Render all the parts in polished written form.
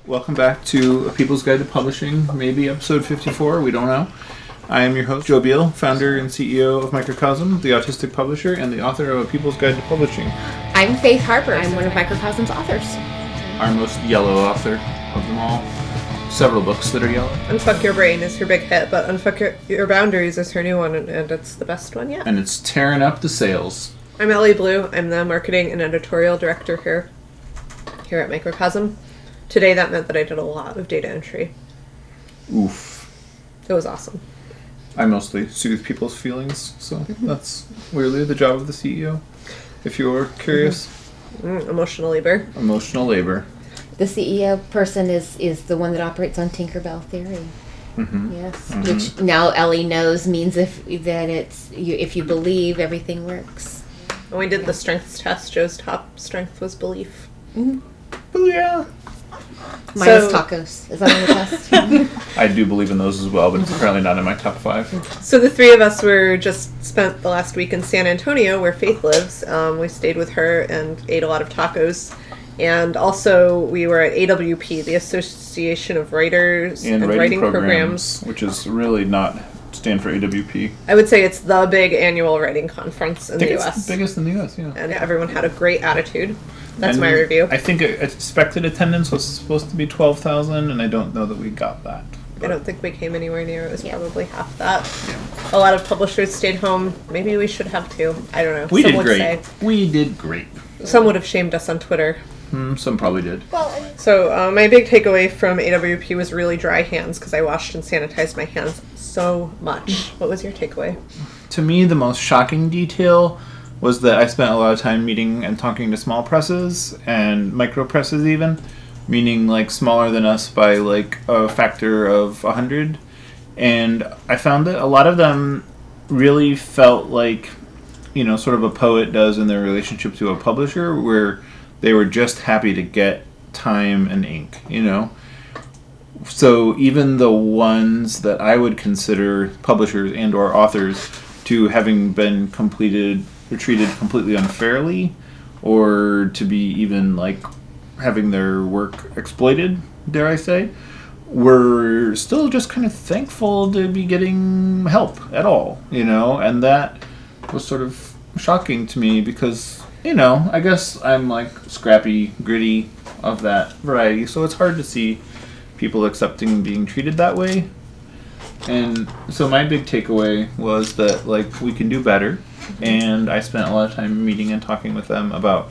Welcome back to A People's Guide to Publishing, maybe episode 54, we don't know. I am your host, Joe Beal, founder and CEO of Microcosm, the autistic publisher, and the author of A People's Guide to Publishing. I'm Faith Harper. I'm one of Microcosm's authors. Our most yellow author of them all. Several books that are yellow. Unfuck Your Brain is her big hit, but Unfuck Your Boundaries is her new one, and it's the best one yet. And it's tearing up the sales. I'm Elly Blue. I'm the marketing and editorial director here at Microcosm. Today that meant that I did a lot of data entry. Oof. It was awesome. I mostly soothe people's feelings, so that's weirdly the job of the CEO, if you're curious. Emotional labor. Emotional labor. The CEO person is the one that operates on Tinkerbell theory. Mm-hmm. Yes, Mm-hmm. which now Elly knows means if you believe, everything works. When we did the strengths test, Joe's top strength was belief. Mm-hmm. Booyah! Minus tacos. Is that on the test? I do believe in those as well, but it's apparently not in my top 5. So the three of us spent the last week in San Antonio, where Faith lives. We stayed with her and ate a lot of tacos. And also, we were at AWP, the Association of Writers and Writing Programs. Which is really not stand for AWP. I would say it's the big annual writing conference in the U.S. It's the biggest in the U.S., yeah. And everyone had a great attitude. That's my review. I think expected attendance was supposed to be 12,000, and I don't know that we got that. I don't think we came anywhere near. It was probably half that. Yeah. A lot of publishers stayed home. Maybe we should have too. I don't know. We Some did would great. say. We did great. Some would have shamed us on Twitter. Some probably did. So my big takeaway from AWP was really dry hands, because I washed and sanitized my hands so much. What was your takeaway? To me, the most shocking detail was that I spent a lot of time meeting and talking to small presses and micro presses even, meaning like smaller than us by like a factor of 100. And I found that a lot of them really felt like, sort of a poet does in their relationship to a publisher, where they were just happy to get time and ink, So even the ones that I would consider publishers and or authors to having been treated completely unfairly, or to be even like having their work exploited, dare I say, were still just kind of thankful to be getting help at all, and that was sort of shocking to me because, I guess I'm like scrappy, gritty of that variety, so it's hard to see people accepting being treated that way. And so my big takeaway was that like we can do better, and I spent a lot of time meeting and talking with them about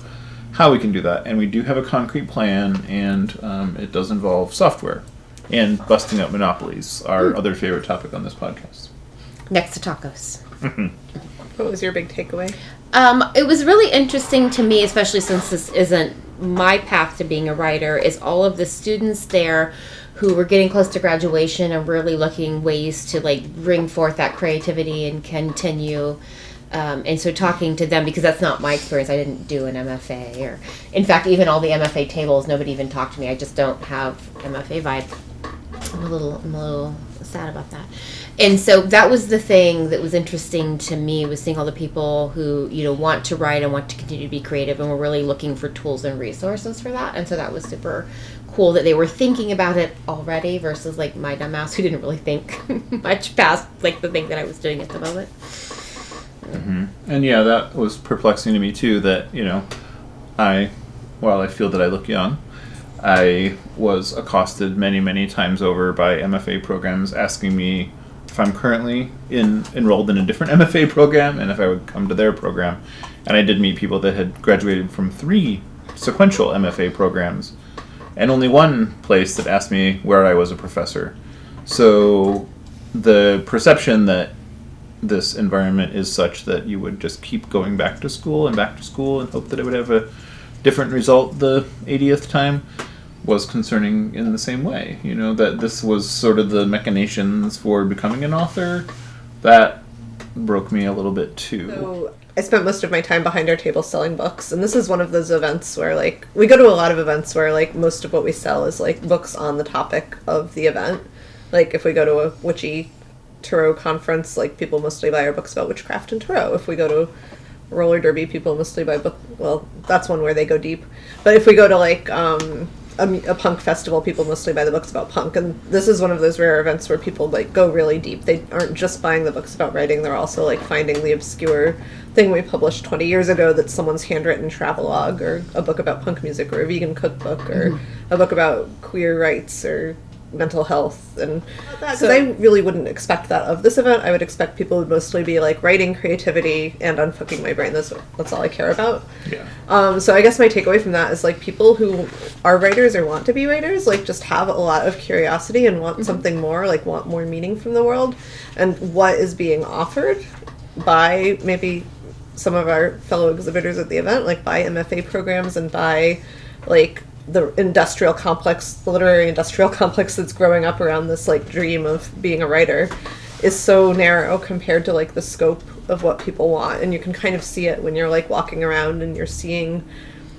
how we can do that, and we do have a concrete plan, and it does involve software and busting up monopolies, our other favorite topic on this podcast. Next to tacos. What was your big takeaway? It was really interesting to me, especially since this isn't my path to being a writer, is all of the students there who were getting close to graduation and really looking ways to like bring forth that creativity and continue. And so talking to them, because that's not my experience. I didn't do an MFA, or in fact, even all the MFA tables, nobody even talked to me. I just don't have MFA vibe. I'm a little sad about that. And so that was the thing that was interesting to me, was seeing all the people who, want to write and want to continue to be creative, and were really looking for tools and resources for that. And so that was super cool that they were thinking about it already, versus like my dumbass who didn't really think much past like the thing that I was doing at the moment. Mm-hmm. And yeah, that was perplexing to me too, that, while I feel that I look young, I was accosted many, many times over by MFA programs asking me if I'm currently enrolled in a different MFA program and if I would come to their program. And I did meet people that had graduated from 3 sequential MFA programs, and only one place that asked me where I was a professor. So the perception that this environment is such that you would just keep going back to school and hope that it would have a different result the 80th time was concerning in the same way. That this was sort of the machinations for becoming an author. That broke me a little bit too. So I spent most of my time behind our table selling books, and this is one of those events where like we go to a lot of events where like most of what we sell is like books on the topic of the event. Like if we go to a witchy tarot conference, like people mostly buy our books about witchcraft and tarot. If we go to roller derby, people mostly buy book. Well, that's one where they go deep. But if we go to like a punk festival, people mostly buy the books about punk, and this is one of those rare events where people like go really deep. They aren't just buying the books about writing, they're also like finding the obscure thing we published 20 years ago that's someone's handwritten travelogue, or a book about punk music, or a vegan cookbook, or a book about queer rights or mental health. And because I really wouldn't expect that of this event. I would expect people would mostly be like writing, creativity, and unfucking my brain. That's all I care about. Yeah. So I guess my takeaway from that is like people who are writers or want to be writers like just have a lot of curiosity and want something more, like want more meaning from the world, and what is being offered by maybe some of our fellow exhibitors at the event, like by MFA programs and by like the industrial complex, the literary industrial complex that's growing up around this like dream of being a writer, is so narrow compared to like the scope of what people want. And you can kind of see it when you're like walking around and you're seeing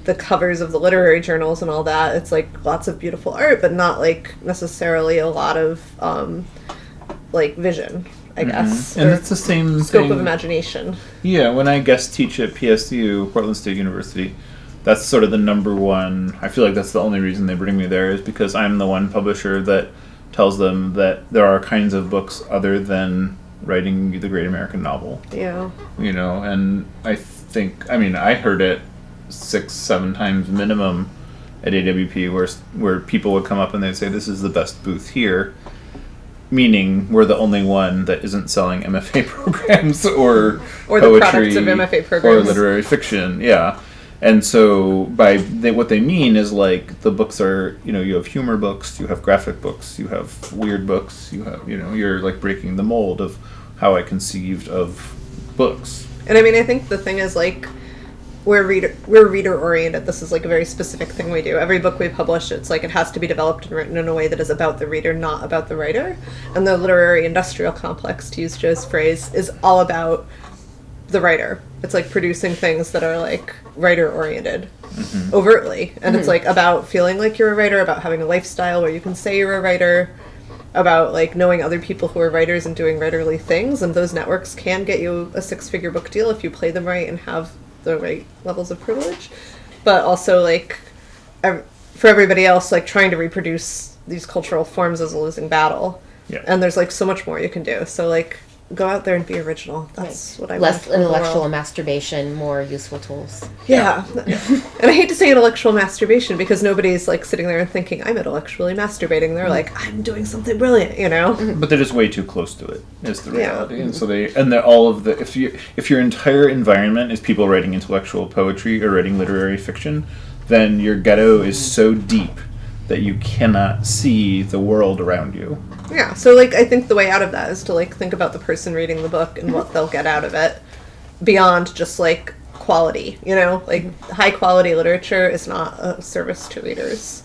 the covers of the literary journals and all that. It's like lots of beautiful art, but not like necessarily a lot of like vision, I guess. And it's the same scope thing. Of imagination. Yeah, when I guest teach at PSU, Portland State University, that's sort of the number one. I feel like that's the only reason they bring me there, is because I'm the one publisher that tells them that there are kinds of books other than writing the great American novel. Yeah. You know, and I think, I mean, I heard it 6-7 times minimum at AWP where people would come up and they'd say, this is the best booth here, meaning we're the only one that isn't selling MFA programs or poetry, the products of MFA programs or literary fiction. Yeah. And so what they mean is like the books are, you know, you have humor books, you have graphic books, you have weird books, you have, you know, you're like breaking the mold of how I conceived of books. And I mean, I think the thing is like we're reader oriented. This is like a very specific thing we do. Every book we publish, it's like it has to be developed and written in a way that is about the reader, not about the writer. And the literary industrial complex, to use Joe's phrase, is all about the writer. It's like producing things that are like writer oriented overtly, and it's like about feeling like you're a writer, about having a lifestyle where you can say you're a writer, about like knowing other people who are writers and doing writerly things. And those networks can get you a 6-figure book deal if you play them right and have the right levels of privilege. But also like for everybody else, like trying to reproduce these cultural forms is a losing battle. Yeah. And there's like so much more you can do. So like go out there and be original. That's what I want. Less intellectual masturbation, more useful tools. Yeah. And I hate to say intellectual masturbation because nobody's like sitting there and thinking, I'm intellectually masturbating. They're like, I'm doing something brilliant, you know? But they're just way too close to it, is the reality. And so they're all of the, if your entire environment is people writing intellectual poetry or writing literary fiction, then your ghetto is so deep that you cannot see the world around you. Yeah, so like I think the way out of that is to like think about the person reading the book and what they'll get out of it beyond just like quality, you know? Like high quality literature is not a service to readers.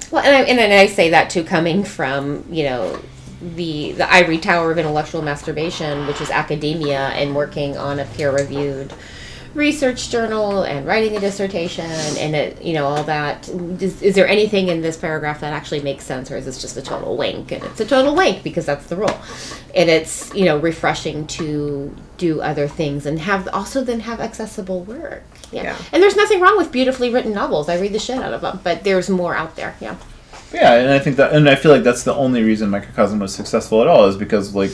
Well, and I say that too, coming from, you know, the ivory tower of intellectual masturbation, which is academia, and working on a peer-reviewed research journal and writing a dissertation and it, you know, all that. Is there anything in this paragraph that actually makes sense, or is this just a total wink? And it's a total wink because that's the rule. And it's, you know, refreshing to do other things and have accessible work. Yeah. And there's nothing wrong with beautifully written novels. I read the shit out of them, but there's more out there. Yeah. Yeah, and I think that, and I feel like that's the only reason Microcosm was successful at all, is because like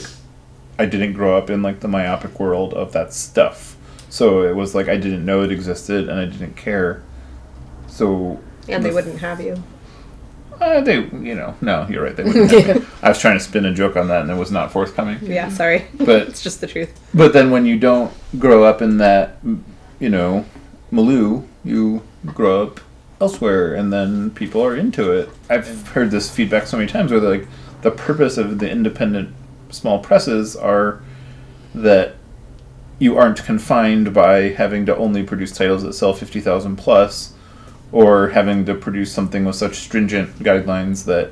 I didn't grow up in like the myopic world of that stuff. So it was like I didn't know it existed and I didn't care. So and they wouldn't have you. They, you know, no, you're right. They wouldn't have me. I was trying to spin a joke on that and it was not forthcoming. Yeah, sorry. But it's just the truth. But then when you don't grow up in that, you know, milieu, you grow up elsewhere and then people are into it. I've heard this feedback so many times where they're like, the purpose of the independent small presses are that you aren't confined by having to only produce titles that sell 50,000 plus, or having to produce something with such stringent guidelines that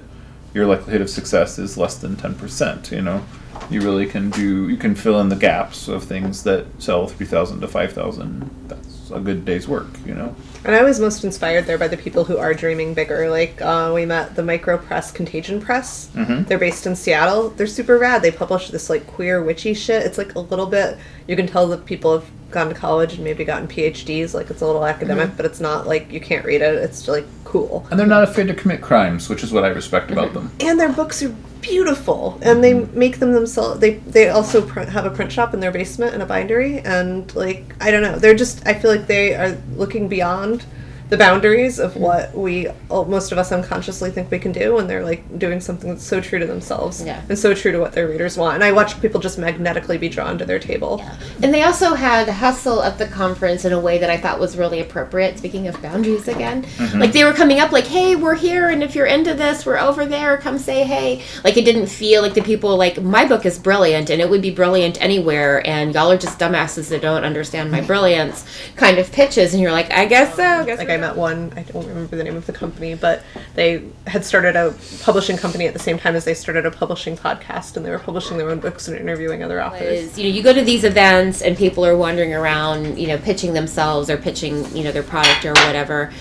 your likelihood of success is less than 10%. You know, you really can fill in the gaps of things that sell 3,000 to 5,000. That's a good day's work, you know. And I was most inspired there by the people who are dreaming bigger. Like, we met the Micro Press Contagion Press. Mm-hmm. They're based in Seattle. They're super rad. They publish this, like, queer, witchy shit. It's, like, a little bit... You can tell that people have gone to college and maybe gotten PhDs. Like, it's a little academic, but it's not like you can't read it. It's like cool. And they're not afraid to commit crimes, which is what I respect about them. And their books are beautiful, and they make them themselves. They also have a print shop in their basement and a bindery, and like, I don't know, they're just, I feel like they are looking beyond the boundaries of what most of us unconsciously think we can do, and they're like doing something that's so true to themselves and so true to what their readers want. And I watched people just magnetically be drawn to their table. Yeah. And they also had hustle at the conference in a way that I thought was really appropriate. Speaking of boundaries again, like they were coming up like, hey, we're here, and if you're into this, we're over there, come say hey. Like, it didn't feel like the people like, my book is brilliant and it would be brilliant anywhere, and y'all are just dumbasses that don't understand my brilliance kind of pitches. And you're like, I guess so. I met one, I don't remember the name of the company, but they had started a publishing company at the same time as they started a publishing podcast, and they were publishing their own books and interviewing other authors. You go to these events and people are wandering around, pitching themselves or pitching, their product or whatever.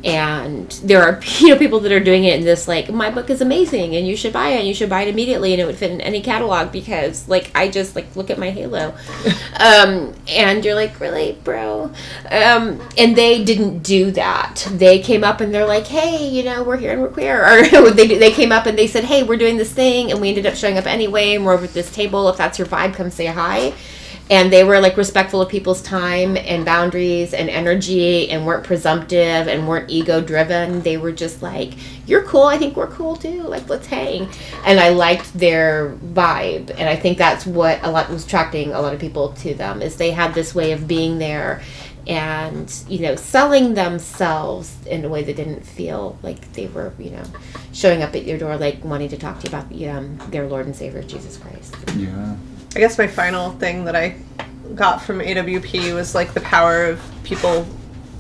And there are, people that are doing it in this, like, my book is amazing and you should buy it and you should buy it immediately and it would fit in any catalog because, like, I just, like, look at my halo. And you're like, really, bro? And they didn't do that. They came up and they're like, hey, we're here and we're queer. Or they came up and they said, hey, we're doing this thing, and we ended up showing up anyway, and we're over at this table. If that's your vibe, come say hi. And they were, like, respectful of people's time and boundaries and energy, and weren't presumptive and weren't ego-driven. They were just like, you're cool, I think we're cool too, like, let's hang. And I liked their vibe, and I think that's what was attracting a lot of people to them, is they had this way of being there and, selling themselves in a way that didn't feel like they were, showing up at your door, like, wanting to talk to you about their Lord and Savior, Jesus Christ. Yeah. I guess my final thing that I got from AWP was, like, the power of people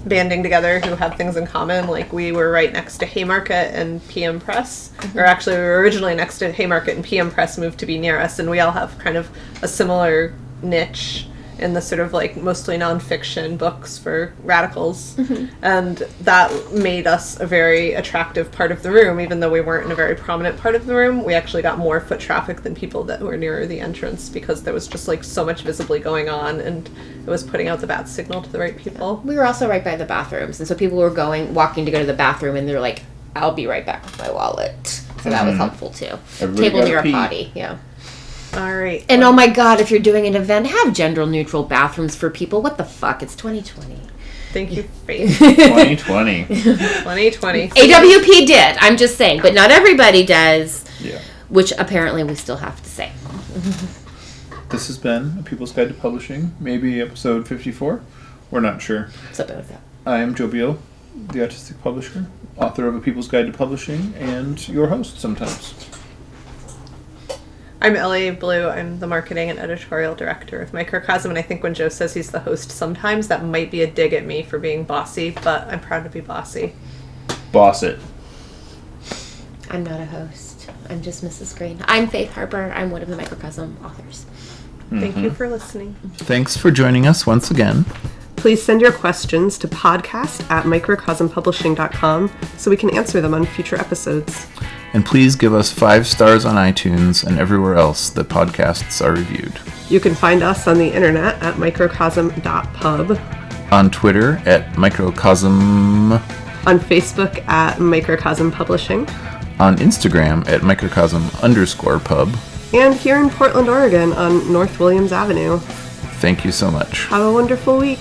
banding together who have things in common. Like, we were right next to Haymarket and PM Press. Or actually, we were originally next to Haymarket, and PM Press moved to be near us, and we all have kind of a similar niche in the sort of, like, mostly nonfiction books for radicals. And that made us a very attractive part of the room. Even though we weren't in a very prominent part of the room, we actually got more foot traffic than people that were nearer the entrance, because there was just, like, so much visibly going on, and it was putting out the bat signal to the right people. We were also right by the bathrooms, and so people were walking to go to the bathroom, and they're like, I'll be right back with my wallet. So that was helpful too. Everybody Table near a pee. Potty, yeah. All right. And oh my God, if you're doing an event, have gender-neutral bathrooms for people. What the fuck? It's 2020. Thank you, Faith. 2020. 2020. AWP did. I'm just saying, but not everybody does. Yeah. Which apparently we still have to say. This has been A People's Guide to Publishing, maybe episode 54. We're not sure. Something like that. I am Joe Beal, the autistic publisher, author of A People's Guide to Publishing, and your host sometimes. I'm Elly Blue. I'm the marketing and editorial director of Microcosm, and I think when Joe says he's the host sometimes, that might be a dig at me for being bossy, but I'm proud to be bossy. Boss it. I'm not a host. I'm just Mrs. Green. I'm Faith Harper. I'm one of the Microcosm authors. Thank you for listening. Thanks for joining us once again. Please send your questions to podcast@microcosmpublishing.com so we can answer them on future episodes. And please give us 5 stars on iTunes and everywhere else that podcasts are reviewed. You can find us on the internet at microcosm.pub, On Twitter at Microcosm, on Facebook at Microcosm Publishing, on Instagram at Microcosm_pub. and here in Portland, Oregon on North Williams Avenue. Thank you so much. Have a wonderful week.